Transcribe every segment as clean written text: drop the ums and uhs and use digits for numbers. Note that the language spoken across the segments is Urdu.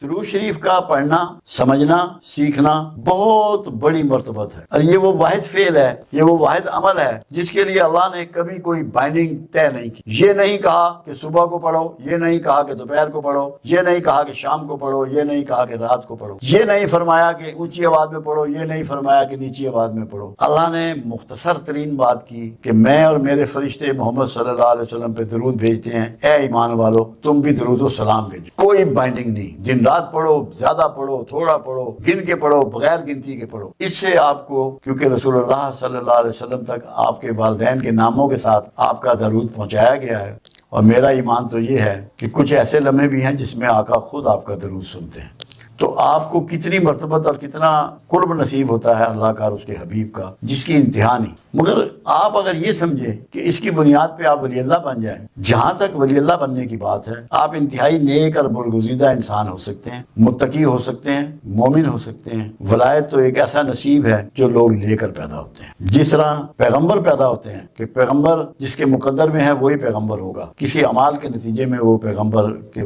درود شریف کا پڑھنا، سمجھنا، سیکھنا بہت بڑی مرتبت ہے، اور یہ وہ واحد فعل ہے، یہ وہ واحد عمل ہے جس کے لیے اللہ نے کبھی کوئی بائنڈنگ طے نہیں کی۔ یہ نہیں کہا کہ صبح کو پڑھو، یہ نہیں کہا کہ دوپہر کو پڑھو، یہ نہیں کہا کہ شام کو پڑھو، یہ نہیں کہا کہ رات کو پڑھو، یہ نہیں فرمایا کہ اونچی آواز میں پڑھو، یہ نہیں فرمایا کہ نیچی آواز میں پڑھو۔ اللہ نے مختصر ترین بات کی کہ میں اور میرے فرشتے محمد صلی اللہ علیہ وسلم پہ درود بھیجتے ہیں، اے ایمان والو تم بھی درود و سلام بھیجو۔ کوئی بائنڈنگ نہیں، دن رات پڑھو، زیادہ پڑھو، تھوڑا پڑھو، گن کے پڑھو، بغیر گنتی کے پڑھو۔ اس سے آپ کو، کیونکہ رسول اللہ صلی اللہ علیہ وسلم تک آپ کے والدین کے ناموں کے ساتھ آپ کا درود پہنچایا گیا ہے، اور میرا ایمان تو یہ ہے کہ کچھ ایسے لمحے بھی ہیں جس میں آقا خود آپ کا درود سنتے ہیں۔ تو آپ کو کتنی مرتبت اور کتنا قرب نصیب ہوتا ہے اللہ کا اور اس کے حبیب کا، جس کی انتہا نہیں۔ مگر آپ اگر یہ سمجھیں کہ اس کی بنیاد پہ آپ ولی اللہ بن جائیں، جہاں تک ولی اللہ بننے کی بات ہے، آپ انتہائی نیک اور برگزیدہ انسان ہو سکتے ہیں، متقی ہو سکتے ہیں، مومن ہو سکتے ہیں۔ ولایت تو ایک ایسا نصیب ہے جو لوگ لے کر پیدا ہوتے ہیں، جس طرح پیغمبر پیدا ہوتے ہیں کہ پیغمبر جس کے مقدر میں ہے وہی پیغمبر ہوگا، کسی اعمال کے نتیجے میں وہ پیغمبر کے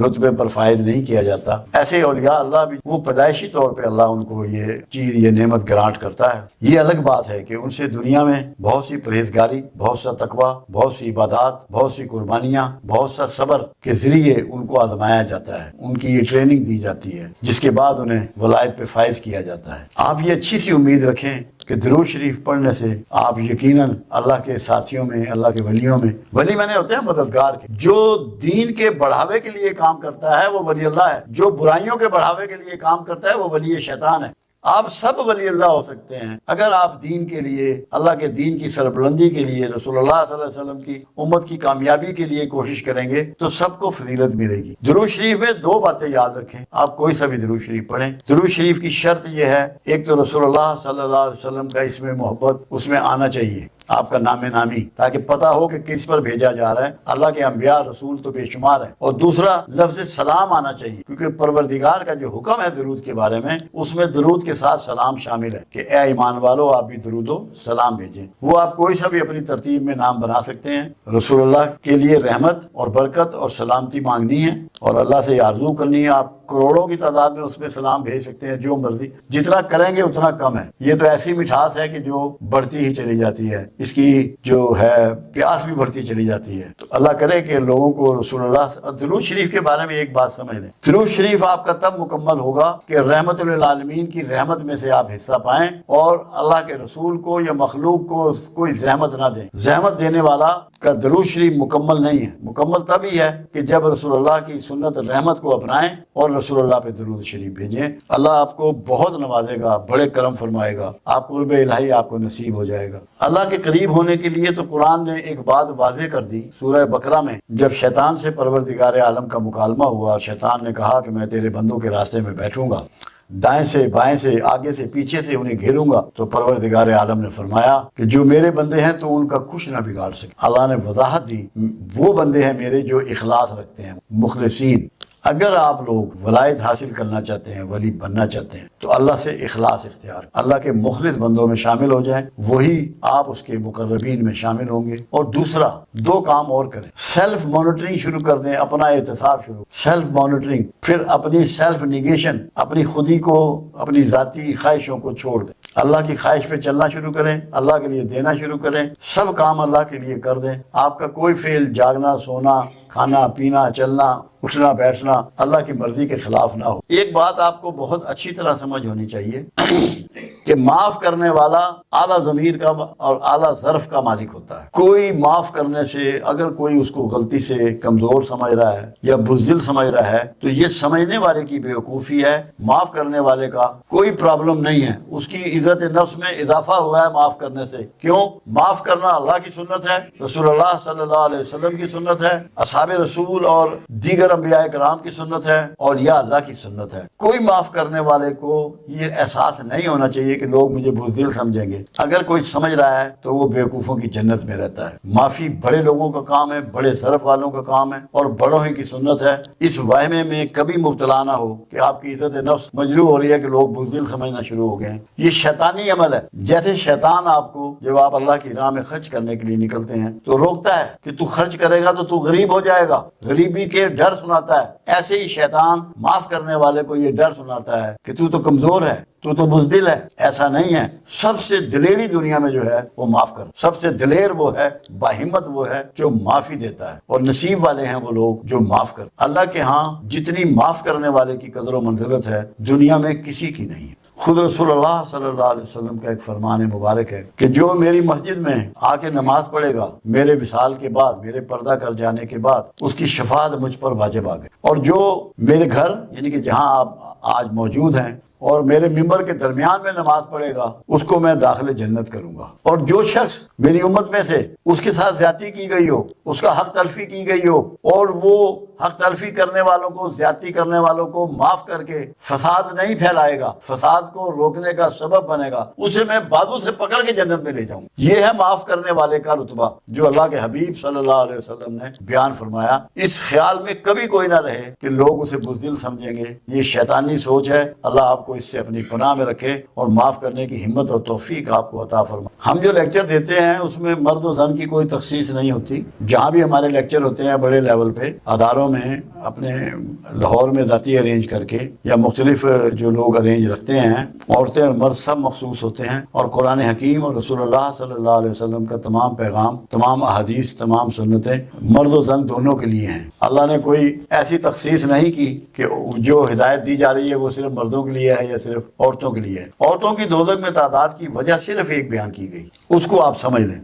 رتبے پر فائز نہیں کیا جاتا۔ ایسے اولیاء اللہ بھی وہ پیدائشی طور پہ اللہ ان کو یہ چیز، یہ نعمت گرانٹ کرتا ہے۔ یہ الگ بات ہے کہ ان سے دنیا میں بہت سی پرہیزگاری، بہت سا تقویٰ، بہت سی عبادات، بہت سی قربانیاں، بہت سا صبر کے ذریعے ان کو آزمایا جاتا ہے، ان کی یہ ٹریننگ دی جاتی ہے، جس کے بعد انہیں ولایت پہ فائز کیا جاتا ہے۔ آپ یہ اچھی سی امید رکھیں کہ درود شریف پڑھنے سے آپ یقیناً اللہ کے ساتھیوں میں، اللہ کے ولیوں میں، ولی میں نے ہوتے ہیں مددگار کے، جو دین کے بڑھاوے کے لیے کام کرتا ہے وہ ولی اللہ ہے، جو برائیوں کے بڑھاوے کے لیے کام کرتا ہے وہ ولی شیطان ہے۔ آپ سب ولی اللہ ہو سکتے ہیں اگر آپ دین کے لیے، اللہ کے دین کی سربلندی کے لیے، رسول اللہ صلی اللہ علیہ وسلم کی امت کی کامیابی کے لیے کوشش کریں گے تو سب کو فضیلت ملے گی۔ درود شریف میں دو باتیں یاد رکھیں، آپ کوئی سا بھی درود شریف پڑھیں، درود شریف کی شرط یہ ہے، ایک تو رسول اللہ صلی اللہ علیہ وسلم کا اس میں محبت اس میں آنا چاہیے، آپ کا نام نامی، تاکہ پتہ ہو کہ کس پر بھیجا جا رہا ہے۔ اللہ کے انبیاء رسول تو بے شمار ہیں۔ اور دوسرا لفظ سلام آنا چاہیے، کیونکہ پروردگار کا جو حکم ہے درود کے بارے میں، اس میں درود کے ساتھ سلام شامل ہے کہ اے ایمان والو آپ بھی درود و سلام بھیجیں۔ وہ آپ کوئی سا بھی اپنی ترتیب میں نام بنا سکتے ہیں۔ رسول اللہ کے لیے رحمت اور برکت اور سلامتی مانگنی ہے، اور اللہ سے آرزو کرنی ہے۔ آپ کروڑوں کی تعداد میں اس میں سلام بھیج سکتے ہیں، جو مرضی، جتنا کریں گے اتنا کم ہے۔ یہ تو ایسی مٹھاس ہے کہ جو بڑھتی ہی چلی جاتی ہے، اس کی جو ہے پیاس بھی بڑھتی چلی جاتی ہے۔ تو اللہ کرے کہ لوگوں کو رسول اللہ، درود شریف کے بارے میں ایک بات سمجھ لیں، درود شریف آپ کا تب مکمل ہوگا کہ رحمت للعالمین کی رحمت میں سے آپ حصہ پائیں، اور اللہ کے رسول کو یا مخلوق کو کوئی زحمت نہ دیں۔ زحمت دینے والا کا درود شریف مکمل نہیں ہے۔ مکمل تبھی ہے کہ جب رسول اللہ کی سنت رحمت کو اپنائیں اور رسول اللہ پہ درود شریف بھیجیں۔ اللہ آپ کو بہت نوازے گا، بڑے کرم فرمائے گا، آپ قرب الہی آپ کو نصیب ہو جائے گا۔ اللہ کے قریب ہونے کے لیے تو قرآن نے ایک بات واضح کر دی سورہ بقرہ میں، جب شیطان سے پروردگار عالم کا مکالمہ ہوا اور شیطان نے کہا کہ میں تیرے بندوں کے راستے میں بیٹھوں گا، دائیں سے بائیں سے آگے سے پیچھے سے انہیں گھیروں گا، تو پروردگار عالم نے فرمایا کہ جو میرے بندے ہیں تو ان کا کچھ نہ بگاڑ سکے۔ اللہ نے وضاحت دی، وہ بندے ہیں میرے جو اخلاص رکھتے ہیں، مخلصین۔ اگر آپ لوگ ولایت حاصل کرنا چاہتے ہیں، ولی بننا چاہتے ہیں، تو اللہ سے اخلاص اختیار، اللہ کے مخلص بندوں میں شامل ہو جائیں، وہی آپ اس کے مقربین میں شامل ہوں گے۔ اور دوسرا، دو کام اور کریں، سیلف مانیٹرنگ شروع کر دیں، اپنا احتساب شروع، سیلف مانیٹرنگ، پھر اپنی سیلف نیگیشن، اپنی خودی کو، اپنی ذاتی خواہشوں کو چھوڑ دیں، اللہ کی خواہش پہ چلنا شروع کریں، اللہ کے لیے دینا شروع کریں، سب کام اللہ کے لیے کر دیں۔ آپ کا کوئی فعل، جاگنا، سونا، کھانا پینا، چلنا، اٹھنا بیٹھنا اللہ کی مرضی کے خلاف نہ ہو۔ ایک بات آپ کو بہت اچھی طرح سمجھ ہونی چاہیے کہ معاف کرنے والا اعلیٰ ضمیر کا اور اعلیٰ ظرف کا مالک ہوتا ہے۔ کوئی معاف کرنے سے، اگر کوئی اس کو غلطی سے کمزور سمجھ رہا ہے یا بزدل سمجھ رہا ہے، تو یہ سمجھنے والے کی بیوقوفی ہے۔ معاف کرنے والے کا کوئی پرابلم نہیں ہے، اس کی عزت نفس میں اضافہ ہوا ہے معاف کرنے سے۔ کیوں؟ معاف کرنا اللہ کی سنت ہے، رسول اللہ صلی اللہ علیہ وسلم کی سنت ہے، اصحاب رسول اور دیگر انبیاء کرام کی سنت ہے، اور یا اللہ کی سنت ہے۔ کوئی معاف کرنے والے کو یہ احساس نہیں ہونا چاہیے لیے کہ لوگ مجھے بزدل سمجھیں گے. اگر کوئی سمجھ رہا ہے تو وہ بیوقوفوں کی جنت میں رہتا ہے. معافی بڑے لوگوں کا کام ہے, بڑے ظرف والوں کا کام ہے اور بڑوں ہی کی سنت ہے. اس وہمے میں کبھی مبتلا نہ ہو کہ آپ کی عزت نفس مجروح ہو رہی ہے کہ لوگ بزدل سمجھنا شروع ہو گئے ہیں. یہ شیطانی عمل ہے. جیسے شیطان آپ کو جب آپ اللہ کی راہ میں خرچ کرنے کے لیے نکلتے ہیں تو روکتا ہے کہ تو خرچ کرے گا تو تو غریب ہو جائے گا, غریبی کے ڈر سناتا ہے. ایسے ہی شیطان معاف کرنے والے کو یہ ڈر سناتا ہے کہ تو کمزور ہے, تو بزدل ہے. ایسا نہیں ہے. سب سے دلیری دنیا میں جو ہے وہ معاف کر. سب سے دلیر وہ ہے, باہمت وہ ہے جو معافی دیتا ہے, اور نصیب والے ہیں وہ لوگ جو معاف کرتے. اللہ کے ہاں جتنی معاف کرنے والے کی قدر و منزلت ہے دنیا میں کسی کی نہیں ہے. خود رسول اللہ صلی اللہ علیہ وسلم کا ایک فرمان مبارک ہے کہ جو میری مسجد میں آ کے نماز پڑھے گا میرے وصال کے بعد, میرے پردہ کر جانے کے بعد, اس کی شفاعت مجھ پر واجب آ گئی. اور جو میرے گھر یعنی کہ جہاں آپ آج موجود ہیں اور میرے ممبر کے درمیان میں نماز پڑھے گا اس کو میں داخل جنت کروں گا. اور جو شخص میری امت میں سے اس کے ساتھ زیادتی کی گئی ہو, اس کا حق تلفی کی گئی ہو, اور وہ حق تلفی کرنے والوں کو, زیادتی کرنے والوں کو معاف کر کے فساد نہیں پھیلائے گا, فساد کو روکنے کا سبب بنے گا, اسے میں بازو سے پکڑ کے جنت میں لے جاؤں. یہ ہے معاف کرنے والے کا رتبہ جو اللہ کے حبیب صلی اللہ علیہ وسلم نے بیان فرمایا. اس خیال میں کبھی کوئی نہ رہے کہ لوگ اسے بزدل سمجھیں گے. یہ شیطانی سوچ ہے. اللہ آپ کو اس سے اپنی پناہ میں رکھے اور معاف کرنے کی ہمت اور توفیق آپ کو عطا فرمائے. ہم جو لیکچر دیتے ہیں اس میں مرد و زن کی کوئی تخصیص نہیں ہوتی. جہاں بھی ہمارے لیکچر ہوتے ہیں بڑے لیول پہ اداروں میں, اپنے لاہور میں ذاتی ارینج کر کے یا مختلف جو لوگ ارینج رکھتے ہیں, عورتیں اور مرد سب مخصوص ہوتے ہیں. اور قرآن حکیم اور رسول اللہ صلی اللہ علیہ وسلم کا تمام پیغام, تمام احادیث, تمام سنتیں مرد و زن دونوں کے لیے ہیں. اللہ نے کوئی ایسی تخصیص نہیں کی کہ جو ہدایت دی جا رہی ہے وہ صرف مردوں کے لیے ہے یا صرف عورتوں کے لیے ہے. عورتوں کی دوزخ میں تعداد کی وجہ صرف ایک بیان کی گئی, اس کو آپ سمجھ لیں.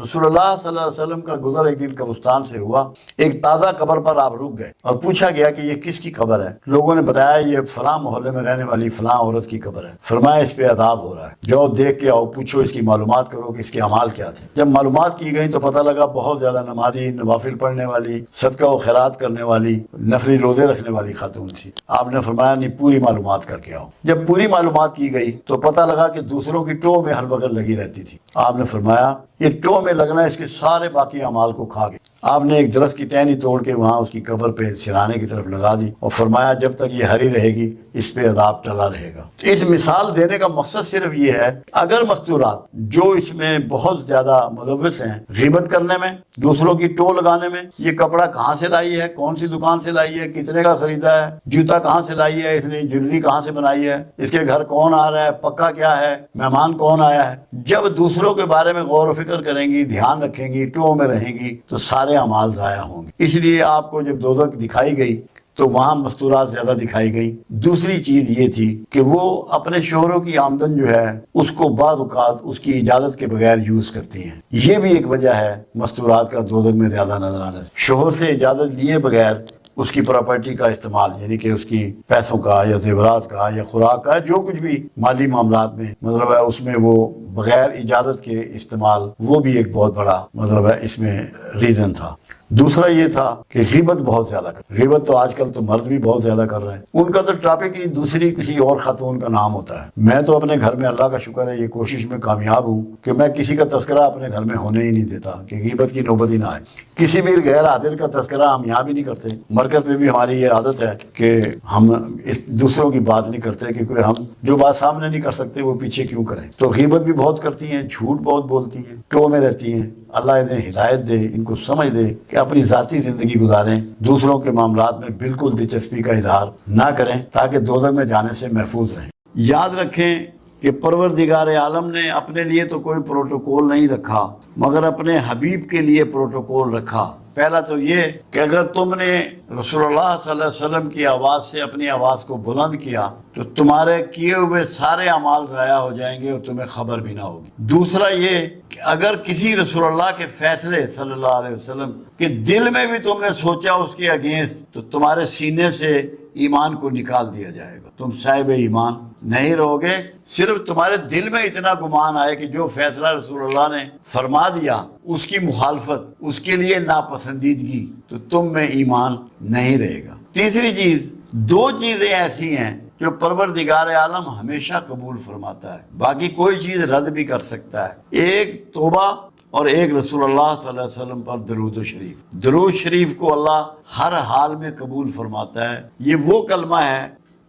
رسول اللہ صلی اللہ علیہ وسلم کا گزر ایک دن قبرستان سے ہوا. ایک تازہ قبر پر آپ رک گئے اور پوچھا گیا کہ یہ کس کی قبر ہے؟ لوگوں نے بتایا یہ فلاں محلے میں رہنے والی فلاں عورت کی قبر ہے. فرمایا اس پہ عذاب ہو رہا ہے, جاؤ دیکھ کے آؤ, پوچھو اس کی معلومات کرو کہ اس کے اعمال کیا تھے. جب معلومات کی گئی تو پتہ لگا بہت زیادہ نمازی, نوافل پڑھنے والی, صدقہ و خیرات کرنے والی, نفلی روزے رکھنے والی خاتون تھی. آپ نے فرمایا نہیں, پوری معلومات کر کے آؤ. جب پوری معلومات کی گئی تو پتہ لگا کہ دوسروں کی ٹو میں ہر وقت لگی رہتی تھی. آپ نے فرمایا یہ ٹو میں لگنا اس کے سارے باقی اعمال کو کھا گیا. آپ نے ایک درخت کی ٹہنی توڑ کے وہاں اس کی قبر پہ سرانے کی طرف لگا دی اور فرمایا جب تک یہ ہری رہے گی اس پہ عذاب ٹلا رہے گا. اس مثال دینے کا مقصد صرف یہ ہے اگر مستورات جو اس میں بہت زیادہ ملوث ہیں غیبت کرنے میں, دوسروں کی ٹو لگانے میں, یہ کپڑا کہاں سے لائی ہے, کون سی دکان سے لائی ہے, کتنے کا خریدا ہے, جوتا کہاں سے لائی ہے, اس نے جویلری کہاں سے بنائی ہے, اس کے گھر کون آ رہا ہے, پکا کیا ہے, مہمان کون آیا ہے, جب دوسروں کے بارے میں غور و فکر کریں گی, دھیان رکھیں گی, ٹو میں رہیں گی تو سارے اعمال ضائع ہوں گے. اس لیے آپ کو جب دوزخ دکھائی گئی تو وہاں مستورات زیادہ دکھائی گئی. دوسری چیز یہ تھی کہ وہ اپنے شوہروں کی آمدن جو ہے اس کو بعض اوقات اس کی اجازت کے بغیر یوز کرتی ہیں. یہ بھی ایک وجہ ہے مستورات کا دوزخ میں زیادہ نظر آنا. شوہر سے اجازت لیے بغیر اس کی پراپرٹی کا استعمال, یعنی کہ اس کی پیسوں کا یا زیورات کا یا خوراک کا, جو کچھ بھی مالی معاملات میں مطلب ہے اس میں وہ بغیر اجازت کے استعمال, وہ بھی ایک بہت بڑا مطلب ہے اس میں ریزن تھا. دوسرا یہ تھا کہ غیبت بہت زیادہ غیبت تو آج کل تو مرد بھی بہت زیادہ کر رہے ہیں. ان کا تو ٹاپک ہی دوسری کسی اور خاتون کا نام ہوتا ہے. میں تو اپنے گھر میں اللہ کا شکر ہے یہ کوشش میں کامیاب ہوں کہ میں کسی کا تذکرہ اپنے گھر میں ہونے ہی نہیں دیتا کہ غیبت کی نوبت ہی نہ آئے. کسی بھی غیر حاضر کا تذکرہ ہم یہاں بھی نہیں کرتے. مرکز میں بھی ہماری یہ عادت ہے کہ ہم اس دوسروں کی بات نہیں کرتے کیونکہ ہم جو بات سامنے نہیں کر سکتے وہ پیچھے کیوں کریں. تو غیبت بھی بہت کرتی ہیں, جھوٹ بہت بولتی ہیں, ٹو میں رہتی ہیں. اللہ انہیں ہدایت دے, ان کو سمجھ دے کہ اپنی ذاتی زندگی گزاریں, دوسروں کے معاملات میں بالکل دلچسپی کا اظہار نہ کریں تاکہ دوزخ میں جانے سے محفوظ رہیں. یاد رکھیں کہ پروردگار عالم نے اپنے لیے تو کوئی پروٹوکول نہیں رکھا مگر اپنے حبیب کے لیے پروٹوکول رکھا. پہلا تو یہ کہ اگر تم نے رسول اللہ صلی اللہ علیہ وسلم کی آواز سے اپنی آواز کو بلند کیا تو تمہارے کیے ہوئے سارے اعمال ضائع ہو جائیں گے اور تمہیں خبر بھی نہ ہوگی. دوسرا یہ کہ اگر کسی رسول اللہ کے فیصلے صلی اللہ علیہ وسلم کے دل میں بھی تم نے سوچا اس کے اگینسٹ تو تمہارے سینے سے ایمان کو نکال دیا جائے گا. تم صاحب ایمان نہیں رہو گے. صرف تمہارے دل میں اتنا گمان آئے کہ جو فیصلہ رسول اللہ نے فرما دیا اس کی مخالفت, اس کے لیے ناپسندیدگی, تو تم میں ایمان نہیں رہے گا. تیسری چیز, دو چیزیں ایسی ہیں جو پروردگار عالم ہمیشہ قبول فرماتا ہے، باقی کوئی چیز رد بھی کر سکتا ہے۔ ایک توبہ اور ایک رسول اللہ صلی اللہ علیہ وسلم پر درود و شریف۔ درود شریف کو اللہ ہر حال میں قبول فرماتا ہے۔ یہ وہ کلمہ ہے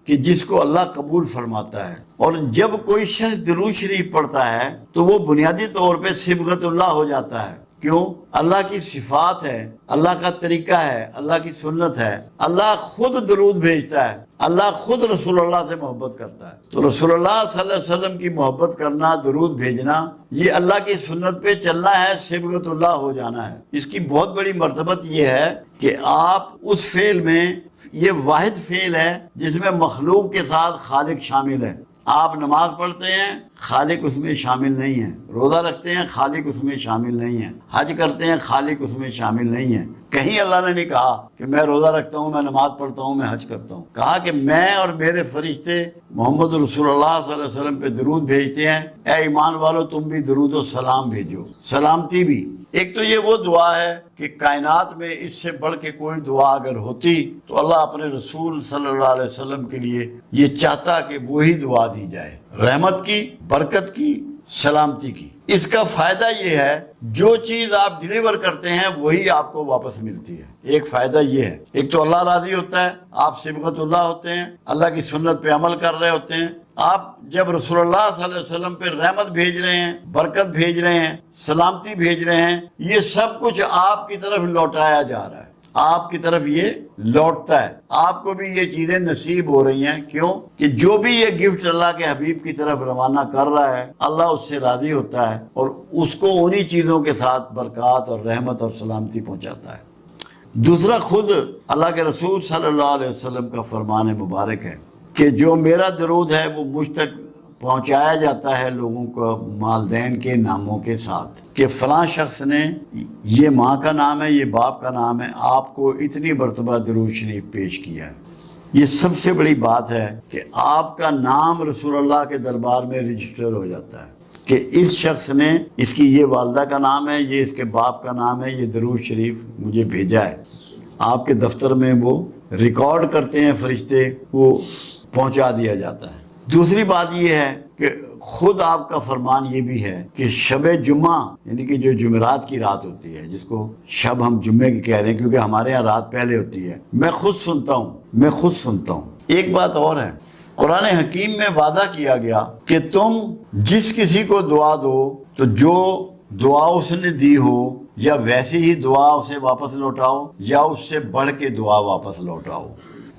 کہ جس کو اللہ قبول فرماتا ہے، اور جب کوئی شخص درود شریف پڑھتا ہے تو وہ بنیادی طور پہ صبغت اللہ ہو جاتا ہے۔ کیوں؟ اللہ کی صفات ہے، اللہ کا طریقہ ہے، اللہ کی سنت ہے۔ اللہ خود درود بھیجتا ہے، اللہ خود رسول اللہ سے محبت کرتا ہے۔ تو رسول اللہ صلی اللہ علیہ وسلم کی محبت کرنا، درود بھیجنا، یہ اللہ کی سنت پہ چلنا ہے، صبغت اللہ ہو جانا ہے۔ اس کی بہت بڑی مرتبت یہ ہے کہ آپ اس فعل میں، یہ واحد فعل ہے جس میں مخلوق کے ساتھ خالق شامل ہے۔ آپ نماز پڑھتے ہیں، خالق اس میں شامل نہیں ہے۔ روزہ رکھتے ہیں، خالق اس میں شامل نہیں ہے۔ حج کرتے ہیں، خالق اس میں شامل نہیں ہے۔ کہیں اللہ نے نہیں کہا کہ میں روزہ رکھتا ہوں، میں نماز پڑھتا ہوں، میں حج کرتا ہوں۔ کہا کہ میں اور میرے فرشتے محمد رسول اللہ صلی اللہ علیہ وسلم پہ درود بھیجتے ہیں، اے ایمان والو تم بھی درود و سلام بھیجو، سلامتی بھی۔ ایک تو یہ وہ دعا ہے کہ کائنات میں اس سے بڑھ کے کوئی دعا اگر ہوتی تو اللہ اپنے رسول صلی اللہ علیہ وسلم کے لیے یہ چاہتا کہ وہی دعا دی جائے، رحمت کی، برکت کی، سلامتی کی۔ اس کا فائدہ یہ ہے جو چیز آپ ڈیلیور کرتے ہیں وہی آپ کو واپس ملتی ہے۔ ایک فائدہ یہ ہے، ایک تو اللہ راضی ہوتا ہے، آپ صبغت اللہ ہوتے ہیں، اللہ کی سنت پہ عمل کر رہے ہوتے ہیں۔ آپ جب رسول اللہ صلی اللہ علیہ وسلم پہ رحمت بھیج رہے ہیں، برکت بھیج رہے ہیں، سلامتی بھیج رہے ہیں، یہ سب کچھ آپ کی طرف لوٹایا جا رہا ہے، آپ کی طرف یہ لوٹتا ہے۔ آپ کو بھی یہ چیزیں نصیب ہو رہی ہیں۔ کیوں؟ کہ جو بھی یہ گفٹ اللہ کے حبیب کی طرف روانہ کر رہا ہے، اللہ اس سے راضی ہوتا ہے اور اس کو انہی چیزوں کے ساتھ برکات اور رحمت اور سلامتی پہنچاتا ہے۔ دوسرا، خود اللہ کے رسول صلی اللہ علیہ وسلم کا فرمان مبارک ہے کہ جو میرا درود ہے وہ مجھ تک پہنچایا جاتا ہے لوگوں کو والدین کے ناموں کے ساتھ، کہ فلاں شخص نے، یہ ماں کا نام ہے، یہ باپ کا نام ہے، آپ کو اتنی مرتبہ درود شریف پیش کیا ہے۔ یہ سب سے بڑی بات ہے کہ آپ کا نام رسول اللہ کے دربار میں رجسٹر ہو جاتا ہے کہ اس شخص نے، اس کی یہ والدہ کا نام ہے، یہ اس کے باپ کا نام ہے، یہ درود شریف مجھے بھیجا ہے۔ آپ کے دفتر میں وہ ریکارڈ کرتے ہیں فرشتے، وہ پہنچا دیا جاتا ہے۔ دوسری بات یہ ہے کہ خود آپ کا فرمان یہ بھی ہے کہ شب جمعہ، یعنی کہ جو جمعرات کی رات ہوتی ہے، جس کو شب ہم جمعے کی کہہ رہے ہیں کیونکہ ہمارے ہاں رات پہلے ہوتی ہے، میں خود سنتا ہوں۔ ایک بات اور ہے، قرآن حکیم میں وعدہ کیا گیا کہ تم جس کسی کو دعا دو تو جو دعا اس نے دی ہو یا ویسی ہی دعا اسے واپس لوٹاؤ یا اس سے بڑھ کے دعا واپس لوٹاؤ۔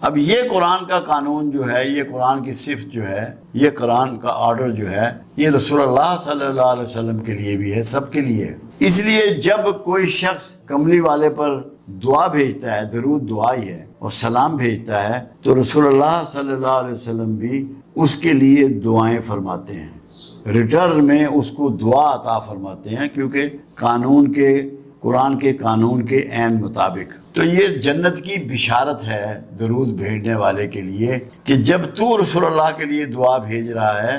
اب یہ قرآن کا قانون جو ہے، یہ قرآن کی صفت جو ہے، یہ قرآن کا آرڈر جو ہے، یہ رسول اللہ صلی اللہ علیہ وسلم کے لیے بھی ہے، سب کے لیے ہے۔ اس لیے جب کوئی شخص کملی والے پر دعا بھیجتا ہے، درود دعا ہی ہے، اور سلام بھیجتا ہے، تو رسول اللہ صلی اللہ علیہ وسلم بھی اس کے لیے دعائیں فرماتے ہیں، ریٹرن میں اس کو دعا عطا فرماتے ہیں، کیونکہ قرآن کے قانون کے عین مطابق۔ تو یہ جنت کی بشارت ہے درود بھیجنے والے کے لیے کہ جب تو رسول اللہ کے لیے دعا بھیج رہا ہے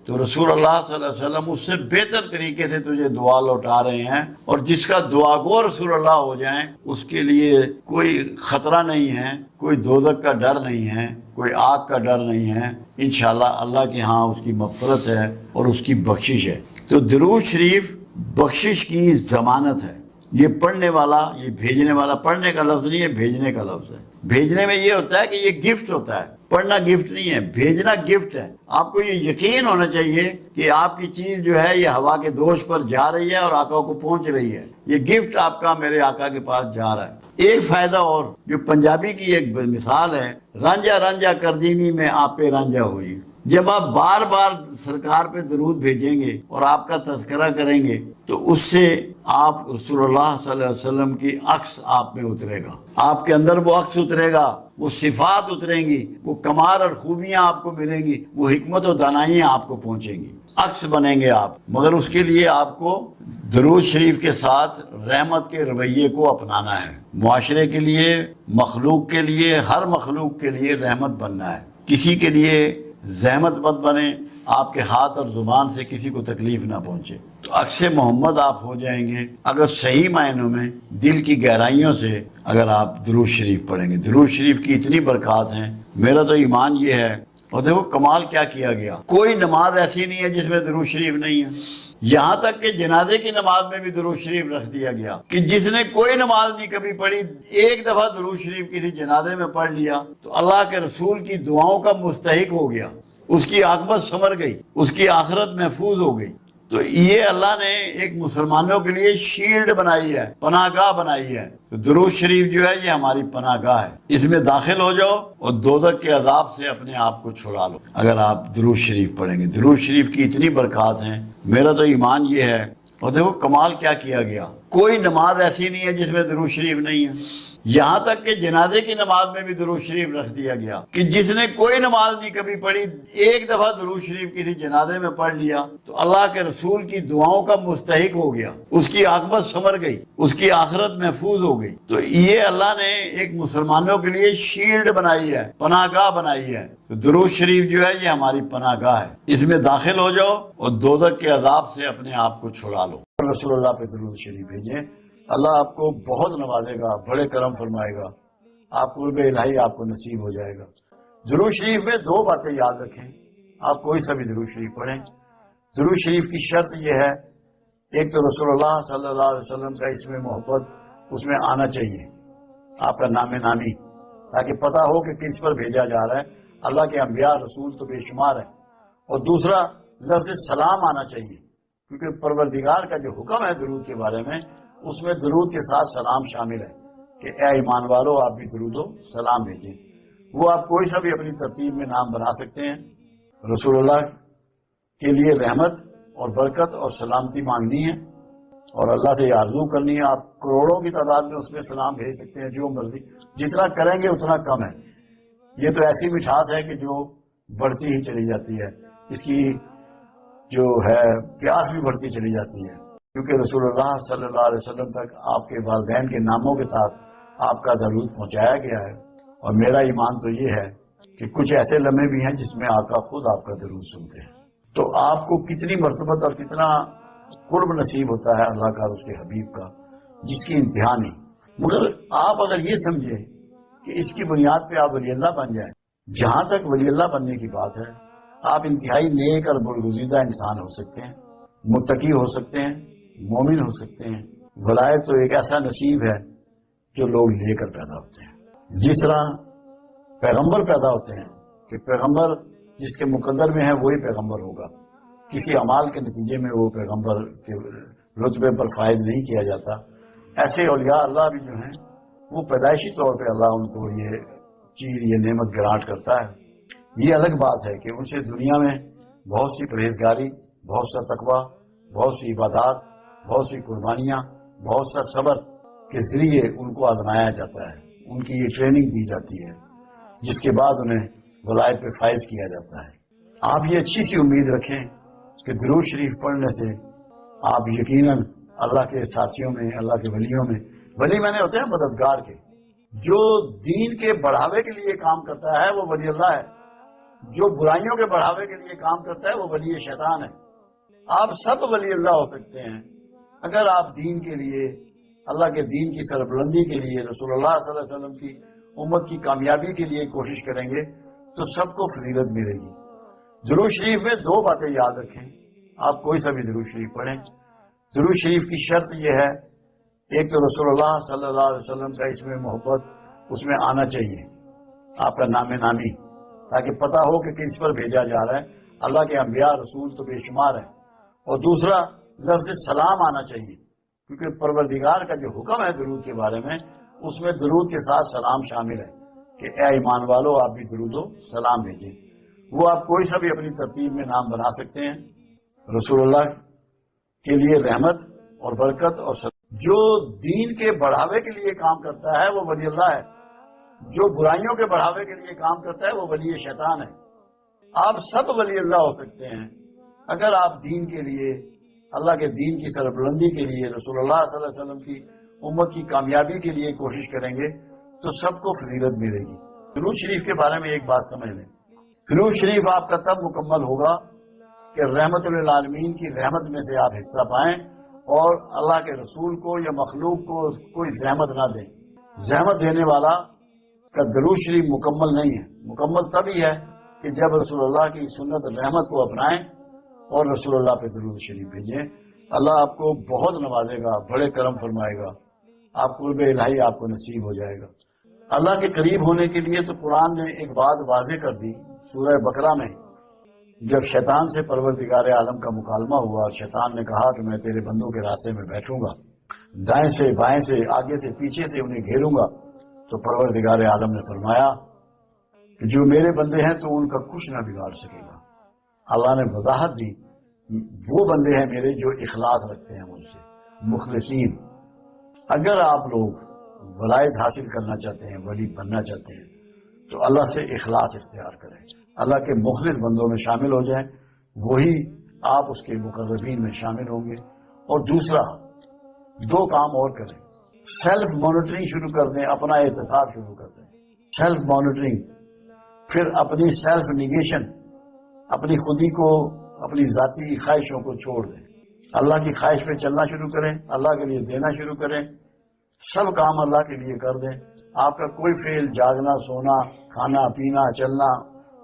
تو رسول اللہ صلی اللہ علیہ وسلم اس سے بہتر طریقے سے تجھے دعا لوٹا رہے ہیں، اور جس کا دعا گو رسول اللہ ہو جائیں اس کے لیے کوئی خطرہ نہیں ہے، کوئی دوزخ کا ڈر نہیں ہے، کوئی آگ کا ڈر نہیں ہے۔ انشاءاللہ اللہ کے ہاں اس کی مغفرت ہے اور اس کی بخشش ہے۔ تو درود شریف بخشش کی ضمانت ہے۔ یہ پڑھنے والا، یہ بھیجنے والا، پڑھنے کا لفظ نہیں ہے، بھیجنے کا لفظ ہے۔ بھیجنے میں یہ ہوتا ہے کہ یہ گفٹ ہوتا ہے، پڑھنا گفٹ نہیں ہے، بھیجنا گفٹ ہے۔ آپ کو یہ یقین ہونا چاہیے کہ آپ کی چیز جو ہے یہ ہوا کے دوش پر جا رہی ہے اور آقا کو پہنچ رہی ہے، یہ گفٹ آپ کا میرے آقا کے پاس جا رہا ہے۔ ایک فائدہ اور، جو پنجابی کی ایک مثال ہے، رانجھا رانجھا کردینی میں آپ پہ رانجھا ہوئی۔ جب آپ بار بار سرکار پہ درود بھیجیں گے اور آپ کا تذکرہ کریں گے تو اس سے آپ رسول اللہ صلی اللہ علیہ وسلم کی عکس آپ میں اترے گا، آپ کے اندر وہ عکس اترے گا، وہ صفات اتریں گی، وہ کمال اور خوبیاں آپ کو ملیں گی، وہ حکمت و دانائیاں آپ کو پہنچیں گی، عکس بنیں گے آپ۔ مگر اس کے لیے آپ کو درود شریف کے ساتھ رحمت کے رویے کو اپنانا ہے، معاشرے کے لیے، مخلوق کے لیے، ہر مخلوق کے لیے رحمت بننا ہے، کسی کے لیے زحمت مت بنے، آپ کے ہاتھ اور زبان سے کسی کو تکلیف نہ پہنچے، تو عکس محمد آپ ہو جائیں گے اگر صحیح معنوں میں دل کی گہرائیوں سے اگر آپ درود شریف پڑھیں گے۔ درود شریف کی اتنی برکات ہیں، میرا تو ایمان یہ ہے اور دیکھو کمال کیا کیا گیا، کوئی نماز ایسی نہیں ہے جس میں درود شریف نہیں ہے، یہاں تک کہ جنازے کی نماز میں بھی درود شریف رکھ دیا گیا کہ جس نے کوئی نماز نہیں کبھی پڑھی، ایک دفعہ درود شریف کسی جنازے میں پڑھ لیا تو اللہ کے رسول کی دعاؤں کا مستحق ہو گیا، اس کی عاقبت سنور گئی، اس کی آخرت محفوظ ہو گئی۔ تو یہ اللہ نے ایک مسلمانوں کے لیے شیلڈ بنائی ہے، پناہ گاہ بنائی ہے۔ تو درود شریف جو ہے یہ ہماری پناہ گاہ ہے، اس میں داخل ہو جاؤ اور دوزخ کے عذاب سے اپنے آپ کو چھڑا لو اگر آپ درود شریف پڑھیں گے۔ درود شریف کی اتنی برکات ہیں، میرا تو ایمان یہ ہے۔ اور دیکھو کمال کیا کیا گیا، کوئی نماز ایسی نہیں ہے جس میں درود شریف نہیں ہے، یہاں تک کہ جنازے کی نماز میں بھی درود شریف رکھ دیا گیا کہ جس نے کوئی نماز نہیں کبھی پڑھی، ایک دفعہ درود شریف کسی جنازے میں پڑھ لیا تو اللہ کے رسول کی دعاؤں کا مستحق ہو گیا، اس کی عاقبت سنور گئی، اس کی آخرت محفوظ ہو گئی۔ تو یہ اللہ نے ایک مسلمانوں کے لیے شیلڈ بنائی ہے، پناہ گاہ بنائی ہے۔ تو درود شریف جو ہے یہ ہماری پناہ گاہ ہے، اس میں داخل ہو جاؤ اور دوزخ کے عذاب سے اپنے آپ کو چھڑا لو۔ رسول اللہ پہ درود شریف بھیجیں، اللہ آپ کو بہت نوازے گا، بڑے کرم فرمائے گا، آپ کو قرب الہی آپ کو نصیب ہو جائے گا۔ درود شریف میں دو باتیں یاد رکھیں، آپ کوئی سا بھی درود شریف پڑھیں۔ درود شریف کی شرط یہ ہے، ایک تو رسول اللہ صلی اللہ علیہ وسلم کا اس میں محبت اس میں آنا چاہیے، آپ کا نام نامی، تاکہ پتہ ہو کہ کس پر بھیجا جا رہا ہے۔ اللہ کے انبیاء رسول تو بے شمار ہیں۔ اور دوسرا لفظ سلام آنا چاہیے، کیونکہ پروردگار کا جو حکم ہے درود کے بارے میں، اس میں درود کے ساتھ سلام شامل ہے کہ اے ایمان والو آپ بھی درود و سلام بھیجیں۔ وہ آپ کوئی سا بھی اپنی ترتیب میں نام بنا سکتے ہیں۔ رسول اللہ کے لیے رحمت اور برکت اور سلامتی مانگنی ہے اور اللہ سے یہ آرزو کرنی ہے۔ آپ کروڑوں کی تعداد میں اس میں سلام بھیج سکتے ہیں، جو مرضی، جتنا کریں گے اتنا کم ہے۔ یہ تو ایسی مٹھاس ہے کہ جو بڑھتی ہی چلی جاتی ہے، اس کی جو ہے پیاس بھی بڑھتی چلی جاتی ہے، کیونکہ رسول اللہ صلی اللہ علیہ وسلم تک آپ کے والدین کے ناموں کے ساتھ آپ کا درود پہنچایا گیا ہے۔ اور میرا ایمان تو یہ ہے کہ کچھ ایسے لمحے بھی ہیں جس میں آقا خود آپ کا درود سنتے ہیں۔ تو آپ کو کتنی مرتبت اور کتنا قرب نصیب ہوتا ہے اللہ کا اور اس کے حبیب کا، جس کی انتہا نہیں۔ مگر آپ اگر یہ سمجھیں کہ اس کی بنیاد پہ آپ ولی اللہ بن جائیں، جہاں تک ولی اللہ بننے کی بات ہے، آپ انتہائی نیک اور برگزیدہ انسان ہو سکتے ہیں، متقی ہو سکتے ہیں، مومن ہو سکتے ہیں۔ ولایت تو ایک ایسا نصیب ہے جو لوگ لے کر پیدا ہوتے ہیں، جس طرح پیغمبر پیدا ہوتے ہیں کہ پیغمبر جس کے مقدر میں ہے وہی پیغمبر ہوگا، کسی اعمال کے نتیجے میں وہ پیغمبر کے رتبے پر فائز نہیں کیا جاتا۔ ایسے اولیاء اللہ بھی جو ہیں وہ پیدائشی طور پہ اللہ ان کو یہ چیز، یہ نعمت گرانٹ کرتا ہے۔ یہ الگ بات ہے کہ ان سے دنیا میں بہت سی پرہیزگاری، بہت سا تقویٰ، بہت سی عبادات، بہت سی قربانیاں، بہت سا صبر کے ذریعے ان کو آزمایا جاتا ہے، ان کی یہ ٹریننگ دی جاتی ہے، جس کے بعد انہیں ولایت پہ فائز کیا جاتا ہے۔ آپ یہ اچھی سی امید رکھیں کہ درود شریف پڑھنے سے آپ یقیناً اللہ کے ساتھیوں میں، اللہ کے ولیوں میں، ولی میں نے ہوتے ہیں مددگار کے، جو دین کے بڑھاوے کے لیے کام کرتا ہے وہ ولی اللہ ہے، جو برائیوں کے بڑھاوے کے لیے کام کرتا ہے وہ ولی شیطان ہے۔ آپ سب ولی اللہ ہو سکتے ہیں اگر آپ دین کے لیے، اللہ کے دین کی سربلندی کے لیے، رسول اللہ صلی اللہ علیہ وسلم کی امت کی کامیابی کے لیے کوشش کریں گے تو سب کو فضیلت ملے گی۔ درود شریف میں دو باتیں یاد رکھیں، آپ کوئی سا بھی درود شریف پڑھیں۔ درود شریف کی شرط یہ ہے، ایک تو رسول اللہ صلی اللہ علیہ وسلم کا اس میں محبت اس میں آنا چاہیے، آپ کا نام نامی، تاکہ پتہ ہو کہ کس پر بھیجا جا رہا ہے۔ اللہ کے انبیاء رسول تو بے شمار ہیں۔ اور دوسرا لفظ سلام آنا چاہیے، کیونکہ پروردگار کا جو حکم ہے درود کے بارے میں، اس میں درود کے ساتھ سلام شامل ہے کہ اے ایمان والو آپ بھی درود و سلام بھیجیں۔ وہ آپ کوئی سا بھی اپنی ترتیب میں نام بنا سکتے ہیں۔ رسول اللہ کے لیے رحمت اور برکت اور جو دین کے بڑھاوے کے لیے کام کرتا ہے وہ ولی اللہ ہے، جو برائیوں کے بڑھاوے کے لیے کام کرتا ہے وہ ولی شیطان ہے۔ آپ سب ولی اللہ ہو سکتے ہیں اگر آپ دین کے لیے، اللہ کے دین کی سربلندی کے لیے، رسول اللہ صلی اللہ علیہ وسلم کی امت کی کامیابی کے لیے کوشش کریں گے تو سب کو فضیلت ملے گی۔ درود شریف کے بارے میں ایک بات سمجھ لیں، درود شریف آپ کا تب مکمل ہوگا کہ رحمت للعالمین کی رحمت میں سے آپ حصہ پائیں اور اللہ کے رسول کو یا مخلوق کو کوئی زحمت نہ دیں۔ زحمت دینے والا کا درود شریف مکمل نہیں ہے۔ مکمل تب ہی ہے کہ جب رسول اللہ کی سنت رحمت کو اپنائیں اور رسول اللہ پہ درود شریف بھیجیں، اللہ آپ کو بہت نوازے گا، بڑے کرم فرمائے گا، آپ قرب الہی آپ کو نصیب ہو جائے گا۔ اللہ کے قریب ہونے کے لیے تو قرآن نے ایک بات واضح کر دی سورہ بقرہ میں، جب شیطان سے پروردگار عالم کا مکالمہ ہوا اور شیطان نے کہا کہ میں تیرے بندوں کے راستے میں بیٹھوں گا، دائیں سے بائیں سے آگے سے پیچھے سے انہیں گھیروں گا، تو پروردگار عالم نے فرمایا کہ جو میرے بندے ہیں تو ان کا کچھ نہ بگاڑ سکے گا۔ اللہ نے وضاحت دی، وہ بندے ہیں میرے جو اخلاص رکھتے ہیں مجھ سے، مخلصین۔ اگر آپ لوگ ولایت حاصل کرنا چاہتے ہیں، ولی بننا چاہتے ہیں، تو اللہ سے اخلاص اختیار کریں، اللہ کے مخلص بندوں میں شامل ہو جائیں، وہی آپ اس کے مقربین میں شامل ہوں گے۔ اور دوسرا، دو کام اور کریں، سیلف مانیٹرنگ شروع کر دیں، اپنا احتساب شروع کر دیں، سیلف مانیٹرنگ، پھر اپنی سیلف نیگیشن، اپنی خودی کو، اپنی ذاتی خواہشوں کو چھوڑ دیں، اللہ کی خواہش پہ چلنا شروع کریں، اللہ کے لیے دینا شروع کریں، سب کام اللہ کے لیے کر دیں۔ آپ کا کوئی فعل، جاگنا، سونا، کھانا، پینا، چلنا،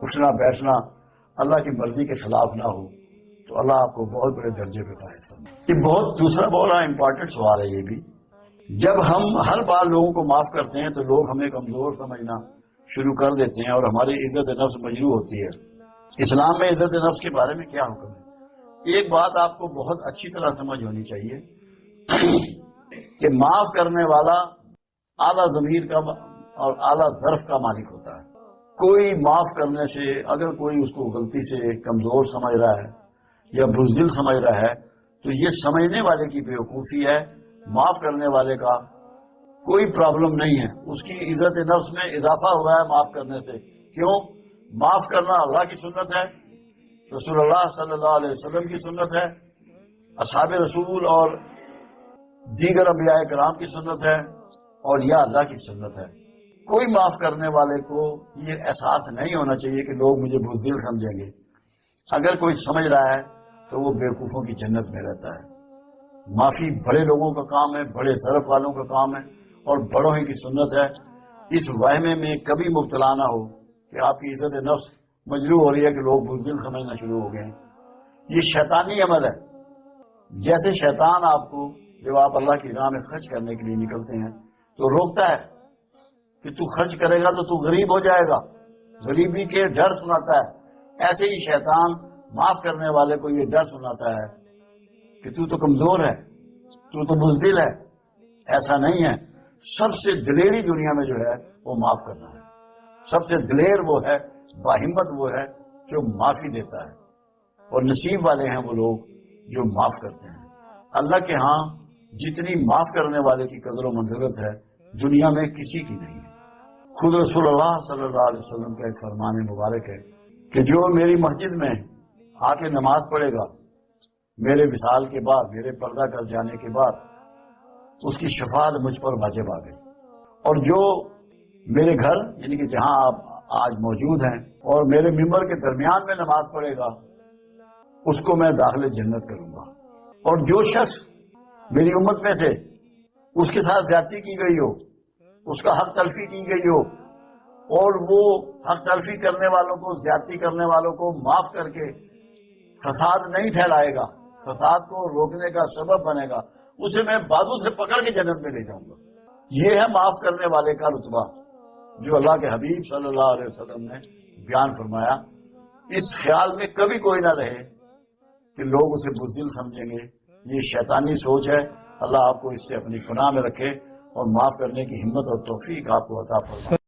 اٹھنا، بیٹھنا اللہ کی مرضی کے خلاف نہ ہو، تو اللہ آپ کو بہت بڑے درجے پہ فائز فرمائے۔ یہ بہت دوسرا بڑا امپورٹنٹ سوال ہے یہ بھی، جب ہم ہر بار لوگوں کو معاف کرتے ہیں تو لوگ ہمیں کمزور سمجھنا شروع کر دیتے ہیں اور ہماری عزت نفس مجروح ہوتی ہے۔ اسلام میں عزت نفس کے بارے میں کیا حکم ہے؟ ایک بات آپ کو بہت اچھی طرح سمجھ ہونی چاہیے کہ معاف کرنے والا اعلیٰ ضمیر کا اور اعلیٰ ظرف کا مالک ہوتا ہے۔ کوئی معاف کرنے سے اگر کوئی اس کو غلطی سے کمزور سمجھ رہا ہے یا بزدل سمجھ رہا ہے تو یہ سمجھنے والے کی بیوقوفی ہے، معاف کرنے والے کا کوئی پرابلم نہیں ہے، اس کی عزت نفس میں اضافہ ہوا ہے معاف کرنے سے۔ کیوں؟ معاف کرنا اللہ کی سنت ہے، رسول اللہ صلی اللہ علیہ وسلم کی سنت ہے، اصحاب رسول اور دیگر انبیاء کرام کی سنت ہے، اور یا اللہ کی سنت ہے۔ کوئی معاف کرنے والے کو یہ احساس نہیں ہونا چاہیے کہ لوگ مجھے بزدل سمجھیں گے۔ اگر کوئی سمجھ رہا ہے تو وہ بیوقوفوں کی جنت میں رہتا ہے۔ معافی بڑے لوگوں کا کام ہے، بڑے ظرف والوں کا کام ہے اور بڑوں ہی کی سنت ہے۔ اس وہمے میں کبھی مبتلا نہ ہو کہ آپ کی عزت نفس مجروح ہو رہی ہے کہ لوگ بزدل سمجھنا شروع ہو گئے ہیں۔ یہ شیطانی عمل ہے۔ جیسے شیطان آپ کو جب آپ اللہ کی راہ میں خرچ کرنے کے لیے نکلتے ہیں تو روکتا ہے کہ تو خرچ کرے گا تو غریب ہو جائے گا، غریبی کے ڈر سناتا ہے، ایسے ہی شیطان معاف کرنے والے کو یہ ڈر سناتا ہے کہ تو کمزور ہے، تو بزدل ہے۔ ایسا نہیں ہے۔ سب سے دلیری دنیا میں جو ہے وہ معاف کرنا ہے۔ سب سے دلیر وہ ہے، باہمت وہ ہے جو معافی دیتا ہے، اور نصیب والے ہیں وہ لوگ جو معاف کرتے ہیں۔ اللہ کے ہاں جتنی معاف کرنے والے کی قدر و منزلت ہے دنیا میں کسی کی نہیں ہے۔ خود رسول اللہ صلی اللہ علیہ وسلم کا ایک فرمان مبارک ہے کہ جو میری مسجد میں آ کے نماز پڑھے گا میرے وصال کے بعد، میرے پردہ کر جانے کے بعد، اس کی شفاعت مجھ پر واجب آ گئی، اور جو میرے گھر یعنی کہ جہاں آپ آج موجود ہیں اور میرے ممبر کے درمیان میں نماز پڑھے گا اس کو میں داخل جنت کروں گا، اور جو شخص میری امت میں سے اس کے ساتھ زیادتی کی گئی ہو، اس کا حق تلفی کی گئی ہو، اور وہ حق تلفی کرنے والوں کو، زیادتی کرنے والوں کو معاف کر کے فساد نہیں پھیلائے گا، فساد کو روکنے کا سبب بنے گا، اسے میں بازو سے پکڑ کے جنت میں لے جاؤں گا۔ یہ ہے معاف کرنے والے کا رتبہ جو اللہ کے حبیب صلی اللہ علیہ وسلم نے بیان فرمایا۔ اس خیال میں کبھی کوئی نہ رہے کہ لوگ اسے بزدل سمجھیں گے، یہ شیطانی سوچ ہے۔ اللہ آپ کو اس سے اپنی پناہ میں رکھے اور معاف کرنے کی ہمت اور توفیق آپ کو عطا فرمائے۔